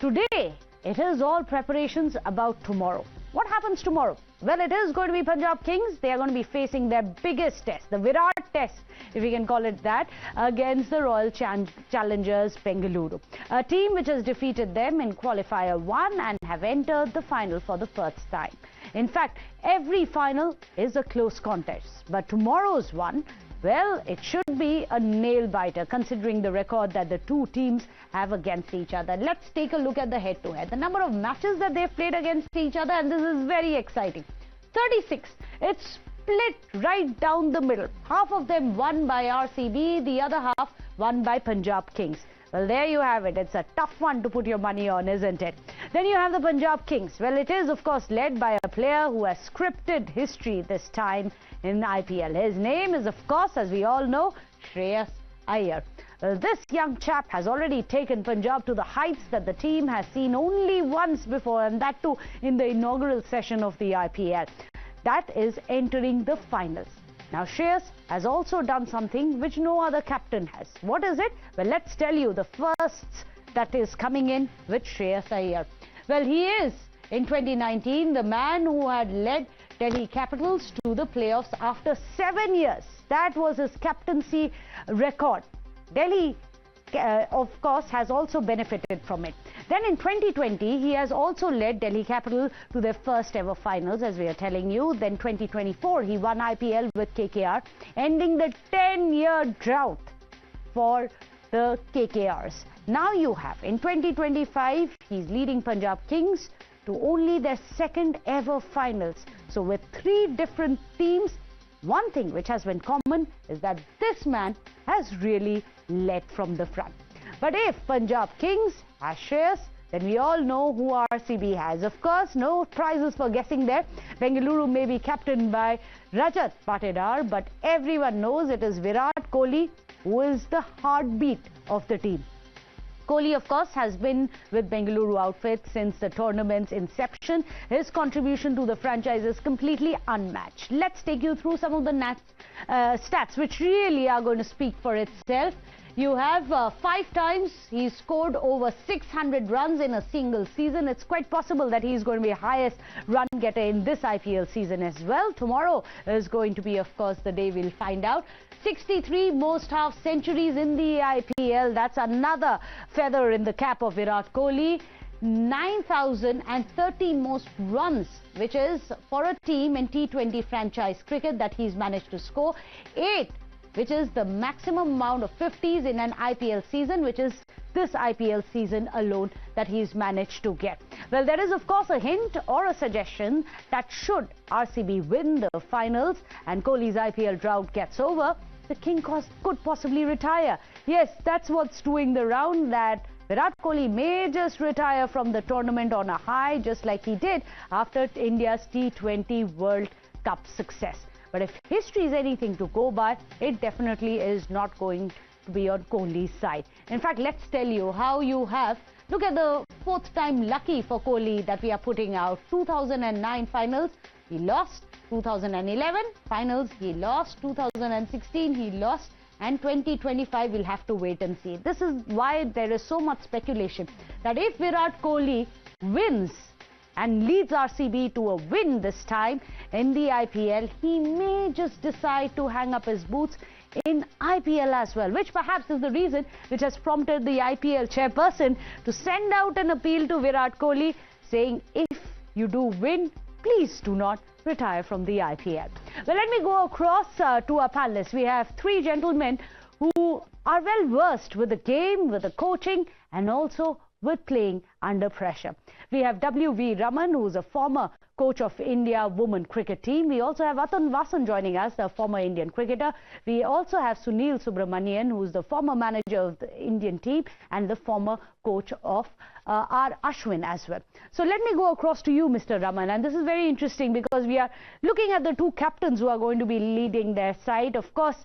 Today, it is all preparations about tomorrow. What happens tomorrow? Well, it is going to be Punjab Kings. They are going to be facing their biggest test, the Virat test, if we can call it that, against the Royal Challengers Bengaluru. A team which has defeated them in Qualifier 1 and have entered the final for the first time. In fact, every final is a close contest. But tomorrow's one, well, it should be a nail-biter considering the record that the two teams have against each other. Let's take a look at the head-to-head. The number of matches that they've played against each other, and this is very exciting. 36. It's split right down the middle. Half of them won by RCB, the other half won by Punjab Kings. Well, there you have it. It's a tough one to put your money on, isn't it? Then you have the Punjab Kings. Well, it is, of course, led by a player who has scripted history this time in IPL. His name is, of course, as we all know, Shreyas Iyer. Well, this young chap has already taken Punjab to the heights that the team has seen only once before, and that too in the inaugural session of the IPL. That is entering the finals. Now, Shreyas has also done something which no other captain has. What is it? Well, let's tell you the firsts that is coming in with Shreyas Iyer. Well, he is, in 2019, the man who had led Delhi Capitals to the playoffs after 7 years. That was his captaincy record. Delhi, of course, has also benefited from it. Then in 2020, he has also led Delhi Capital to their first ever finals, as we are telling you. Then 2024, he won IPL with KKR, ending the 10-year drought for the KKRs. Now you have, in 2025, he's leading Punjab Kings to only their second ever finals. So with three different teams, one thing which has been common is that this man has really led from the front. But if Punjab Kings has Shreyas, then we all know who RCB has. Of course, no prizes for guessing there. Bengaluru may be captained by Rajat Patidar, but everyone knows it is Virat Kohli who is the heartbeat of the team. Kohli, of course, has been with Bengaluru outfit since the tournament's inception. His contribution to the franchise is completely unmatched. Let's take you through some of the stats which really are going to speak for itself. You have 5 times he's scored over 600 runs in a single season. It's quite possible that he's going to be highest run getter in this IPL season as well. Tomorrow is going to be, of course, the day we'll find out. 63 most half centuries in the IPL. That's another feather in the cap of Virat Kohli. 9,030 most runs, which is for a team in T20 franchise cricket that he's managed to score. 8, which is the maximum amount of 50s in an IPL season, which is this IPL season alone that he's managed to get. Well, there is, of course, a hint or a suggestion that should RCB win the finals and Kohli's IPL drought gets over, the King could possibly retire. Yes, that's what's doing the round, that Virat Kohli may just retire from the tournament on a high, just like he did after India's T20 World Cup success. But if history is anything to go by, it definitely is not going to be on Kohli's side. In fact, let's tell you how you have. Look at the 4th time lucky for Kohli that we are putting out. 2009 finals, he lost. 2011 finals, he lost. 2016, he lost. And 2025, we'll have to wait and see. This is why there is so much speculation that if Virat Kohli wins and leads RCB to a win this time in the IPL, he may just decide to hang up his boots in IPL as well, which perhaps is the reason which has prompted the IPL chairperson to send out an appeal to Virat Kohli saying, if you do win, please do not retire from the IPL. Well, let me go across to our panelists. We have 3 gentlemen who are well versed with the game, with the coaching, and also with playing under pressure. We have W.V. Raman, who is a former coach of India women cricket team. We also have Atan Vasan joining us, the former Indian cricketer. We also have Sunil Subramanian, who is the former manager of the Indian team and the former coach of R. Ashwin as well. So let me go across to you, Mr. Raman. And this is very interesting because we are looking at the 2 captains who are going to be leading their side. Of course,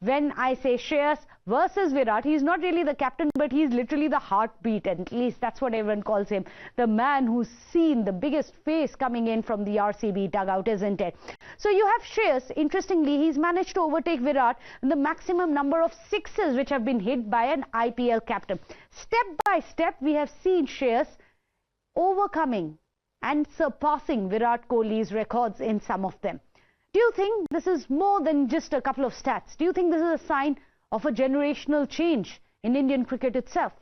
when I say Shreyas versus Virat, he's not really the captain, but he's literally the heartbeat, and at least that's what everyone calls him. The man who's seen the biggest face coming in from the RCB dugout, isn't it? So you have Shreyas. Interestingly, he's managed to overtake Virat in the maximum number of sixes which have been hit by an IPL captain. Step by step, we have seen Shreyas overcoming and surpassing Virat Kohli's records in some of them. Do you think this is more than just a couple of stats? Do you think this is a sign of a generational change in Indian cricket itself?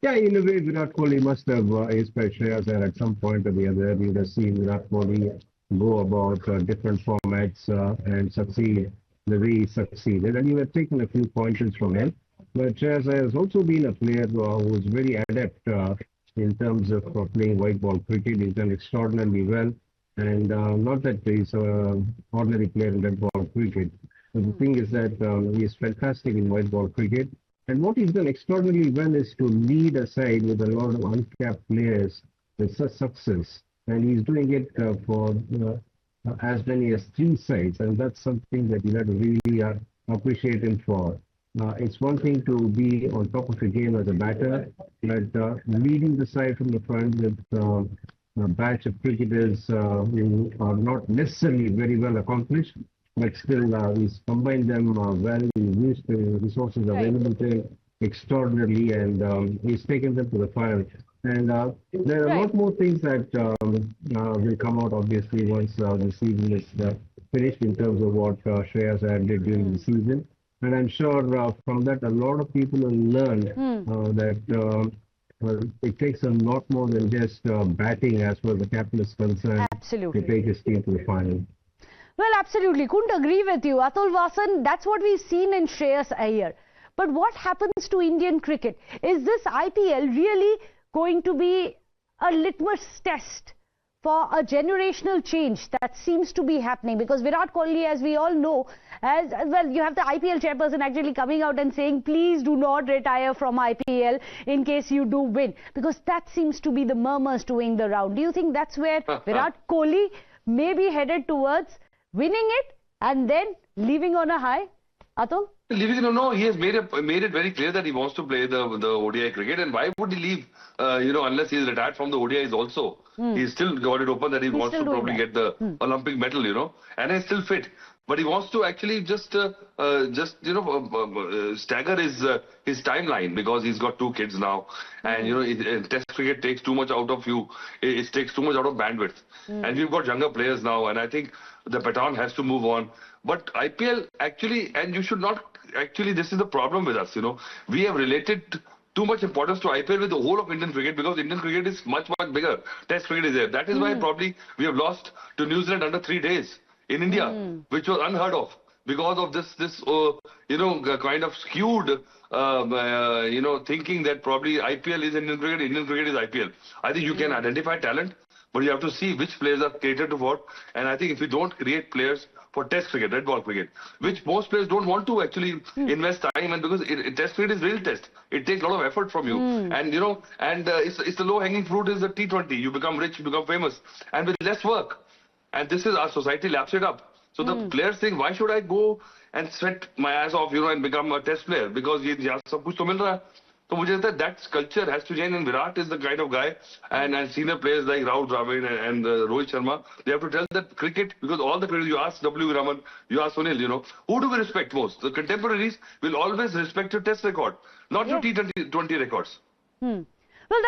Yeah, in a way, Virat Kohli must have inspired Shreyas Iyer at some point or the other. You would have seen Virat Kohli go about different formats and succeed the way he succeeded. And you have taken a few pointers from him. But Shreyas Iyer has also been a player who is very adept in terms of playing white ball cricket. He's done extraordinarily well. And not that he's an ordinary player in red ball cricket. But the thing is that he is fantastic in white ball cricket. And what he's done extraordinarily well is to lead a side with a lot of uncapped players with such success. And he's doing it for as many as 3 sides. And that's something that you have to really appreciate him for. It's one thing to be on top of the game as a batter, but leading the side from the front with a batch of cricketers who are not necessarily very well accomplished, but still he's combined them well. He used the resources available to him extraordinarily, and he's taken them to the final. And there are a lot more things that will come out, obviously, once the season is finished in terms of what Shreyas Iyer did during the season. And I'm sure from that, a lot of people will learn that it takes a lot more than just batting as far as the captain is concerned. Absolutely. To take his team to the final. Well, absolutely. Couldn't agree with you. Atul Vasan, that's what we've seen in Shreyas Iyer. But what happens to Indian cricket? Is this IPL really going to be a litmus test for a generational change that seems to be happening? Because Virat Kohli, as we all know, as well, you have the IPL chairperson actually coming out and saying, please do not retire from IPL in case you do win. Because that seems to be the murmurs doing the round. Do you think that's where Virat Kohli may be headed towards winning it and then leaving on a high? Atul? No, he has made it very clear that he wants to play the ODI cricket, and why would he leave, unless he is retired from the ODIs also? He's still got it open that he wants to probably get the Olympic medal, and he's still fit. But he wants to actually just stagger his timeline, because he's got 2 kids now, and Test cricket takes too much out of you. It takes too much out of bandwidth, and we've got younger players now, and I think the baton has to move on. But IPL actually, and you should not actually, this is the problem with us, we have related too much importance to IPL with the whole of Indian cricket, because Indian cricket is much, much bigger. Test cricket is there. That is why probably we have lost to New Zealand under 3 days in India, which was unheard of because of this kind of skewed, thinking that probably IPL is Indian cricket is IPL. I think you can identify talent, but you have to see which players are catered to what. And I think if you don't create players for Test cricket, red ball cricket, which most players don't want to actually invest time, and because Test cricket is real test, it takes a lot of effort from you, and it's the low-hanging fruit is the T20. You become rich, you become famous, and with less work. And this is our society laps it up. So the players think, why should I go and sweat my ass off, and become a Test player, because sab kuch to mil raha hai. So मुझे लगता है that culture has to change, and Virat is the kind of guy, and senior players like Rahul Dravid and Rohit Sharma, they have to tell that cricket, because all the cricket, you ask W. Raman, you ask Sunil, who do we respect most? The contemporaries will always respect your Test record, not your T20 records. Well,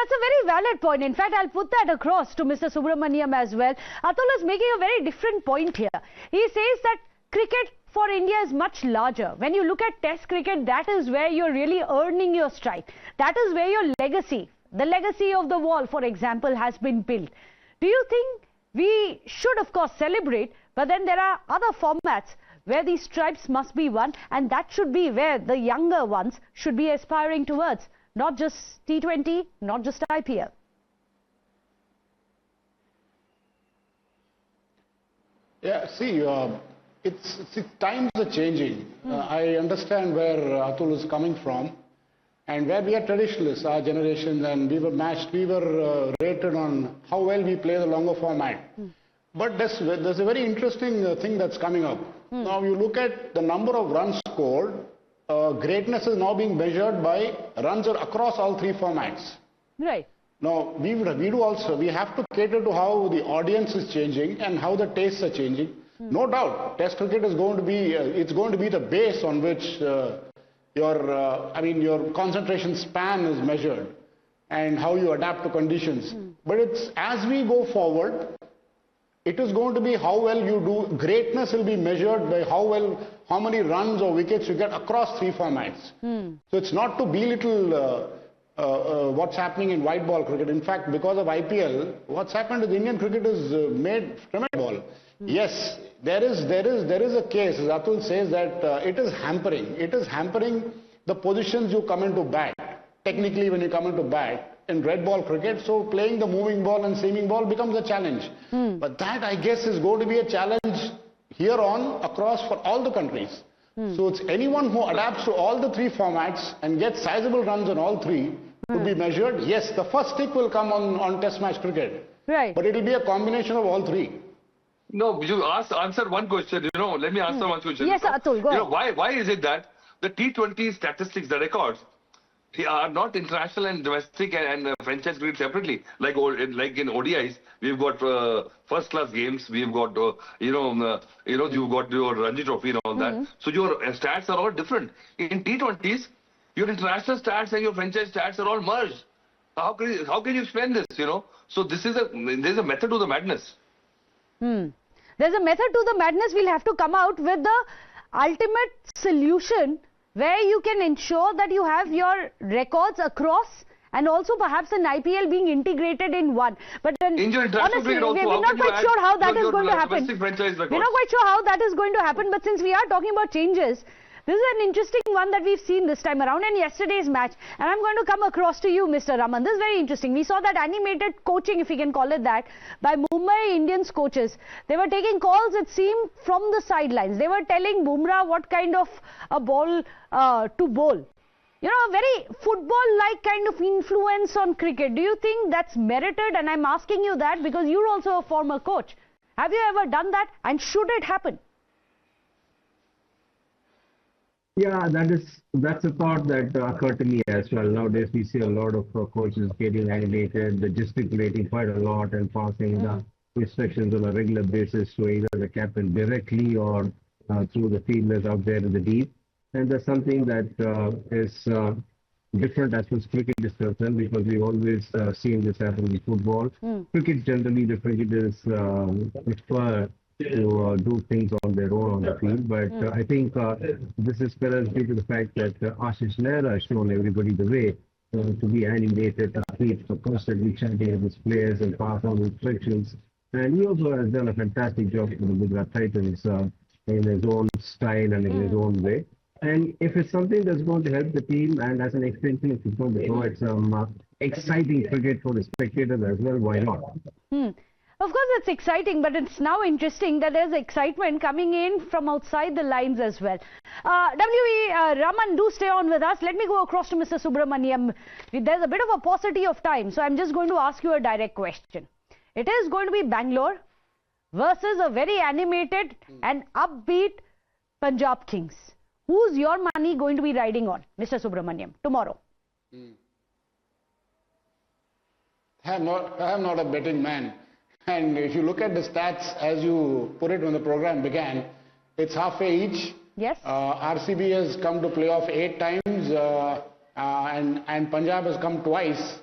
that's a very valid point. In fact, I'll put that across to Mr. Subramaniam as well. Atul is making a very different point here. He says that cricket for India is much larger. When you look at Test cricket, that is where you're really earning your stride. That is where your legacy, the legacy of the wall, for example, has been built. Do you think we should, of course, celebrate, but then there are other formats where these stripes must be won, and that should be where the younger ones should be aspiring towards, not just T20, not just IPL. Yeah, see, times are changing. I understand where Atul is coming from, and where we are traditionalists, our generation, and we were rated on how well we play the longer format. But there's a very interesting thing that's coming up. Now you look at the number of runs scored, greatness is now being measured by runs across all 3 formats. Right. Now, we do also, we have to cater to how the audience is changing and how the tastes are changing. No doubt, Test cricket is going to be, it's going to be the base on which your concentration span is measured and how you adapt to conditions. But it's, as we go forward, it is going to be how well you do. Greatness will be measured by how many runs or wickets you get across three formats. So it's not to belittle what's happening in white ball cricket. In fact, because of IPL, what's happened is Indian cricket is made tremendous ball. Yes, there is a case, as Atul says, that it is hampering the positions you come into bat. Technically, when you come into bat in red ball cricket, so playing the moving ball and seaming ball becomes a challenge. But that, I guess, is going to be a challenge here on across for all the countries. So it's anyone who adapts to all the three formats and gets sizable runs on all three to be measured. Yes, the first stick will come on test match cricket. Right. But it will be a combination of all three. No, you answer one question, let me answer one question. Yes, Atul, go ahead. Why is it that the T20 statistics, the records, they are not international and domestic and franchise cricket separately? Like in ODIs, we've got first class games, we've got, you've got your Ranji Trophy and all that. So your stats are all different. In T20s, your international stats and your franchise stats are all merged. How can you explain this, So there's a method to the madness. There's a method to the madness. We'll have to come out with the ultimate solution where you can ensure that you have your records across and also perhaps an IPL being integrated in one. But then, honestly, we're not quite sure how that is going to happen. We're not quite sure how that is going to happen, but since we are talking about changes, this is an interesting one that we've seen this time around in yesterday's match. And I'm going to come across to you, Mr. Raman. This is very interesting. We saw that animated coaching, if we can call it that, by Mumbai Indians coaches. They were taking calls, it seemed, from the sidelines. They were telling Bumrah what kind of a ball to bowl. A very football-like kind of influence on cricket. Do you think that's merited? And I'm asking you that because you're also a former coach. Have you ever done that? And should it happen? Yeah, that's a thought that occurred to me as well. Nowadays, we see a lot of coaches getting animated, gesticulating quite a lot and passing the instructions on a regular basis to either the captain directly or through the fielders out there in the deep. And that's something that is different as far as cricket is concerned, because we've always seen this happen in football. Cricket, generally, the cricketers prefer to do things on their own on the field, but I think this is perhaps due to the fact that Ashish Nair has shown everybody the way to be animated, athletes for constantly chanting at his players and pass on instructions. And he also has done a fantastic job for the Gujarat Titans in his own style and in his own way. And if it's something that's going to help the team, and as an extension, if it's going to provide some exciting cricket for the spectators as well, why not? Of course, it's exciting, but it's now interesting that there's excitement coming in from outside the lines as well. W.E. Raman, do stay on with us. Let me go across to Mr. Subramaniam. There's a bit of a paucity of time, so I'm just going to ask you a direct question. It is going to be Bangalore versus a very animated and upbeat Punjab Kings. Who's your money going to be riding on, Mr. Subramaniam, tomorrow? I am not a betting man. And if you look at the stats as you put it when the program began, it's halfway each. Yes. RCB has come to playoff 8 times and Punjab has come twice.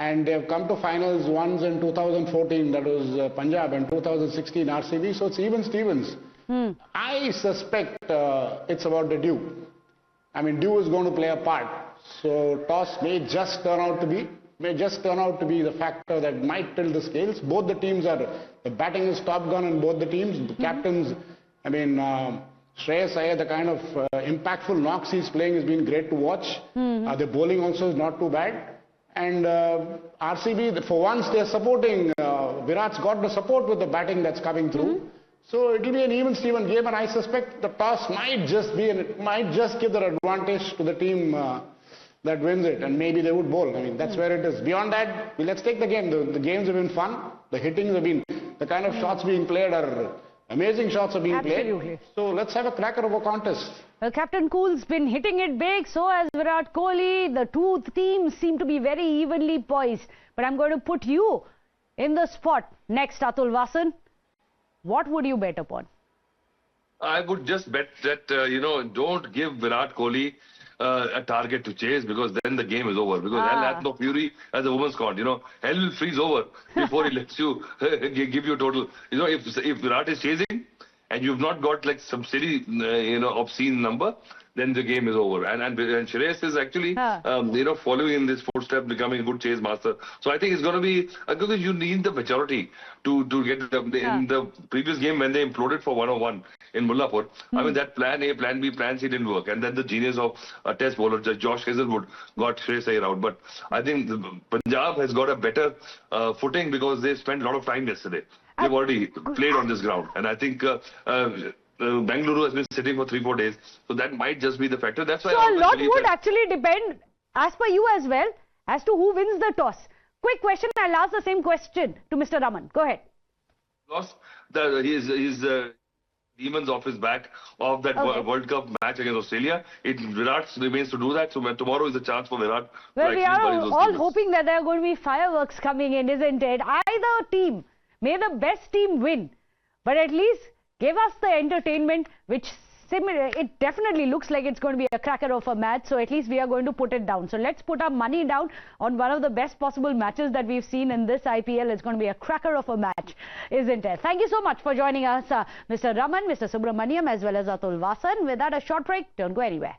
And they've come to finals once in 2014, that was Punjab, and 2016 RCB. So it's even Stevens. I suspect it's about the dew. I mean, dew is going to play a part. So toss may just turn out to be the factor that might tilt the scales. Both the teams the batting is top gun in both the teams. The captains, Shreyas Iyer, the kind of impactful knocks he's playing has been great to watch. The bowling also is not too bad. And RCB, for once, they're supporting, Virat's got the support with the batting that's coming through. So it will be an even Steven game, and I suspect the toss might just give the advantage to the team that wins it, and maybe they would bowl. I mean, that's where it is. Beyond that, let's take the game. The games have been fun. The hittings have been, the kind of shots being played are amazing shots are being played. So let's have a cracker of a contest. Well, Captain Cool's been hitting it big, so has Virat Kohli. The two teams seem to be very evenly poised. But I'm going to put you in the spot next, Atul Vasan. What would you bet upon? I would just bet that, don't give Virat Kohli a target to chase, because then the game is over. Because hell hath no fury as a woman's court. Hell will freeze over before he lets you give you total. If Virat is chasing and you've not got like some silly, obscene number, then the game is over. And Shreyas is actually, following in this footstep, becoming a good chase master. So I think it's going to be, because you need the maturity to get in the previous game when they imploded for 101 in Mullapur. I mean, that plan A, plan B, plan C didn't work. And then the genius of a test bowler, Josh Hazelwood, got Shreyas Iyer out. But I think Punjab has got a better footing because they spent a lot of time yesterday. They've already played on this ground. And I think Bengaluru has been sitting for 3-4 days, so that might just be the factor. That's why. So a lot would actually depend, as per you as well, as to who wins the toss. Quick question, I'll ask the same question to Mr. Raman. Go ahead. Lost his demons off his back of that World Cup match against Australia. Virat remains to do that, so tomorrow is a chance for Virat. Well, we are all hoping that there are going to be fireworks coming in, isn't it? Either team, may the best team win, but at least give us the entertainment, which it definitely looks like it's going to be a cracker of a match. So at least we are going to put it down. So let's put our money down on one of the best possible matches that we've seen in this IPL. It's going to be a cracker of a match, isn't it? Thank you so much for joining us, Mr. Raman, Mr. Subramaniam, as well as Atul Vasan. With that, a short break. Don't go anywhere.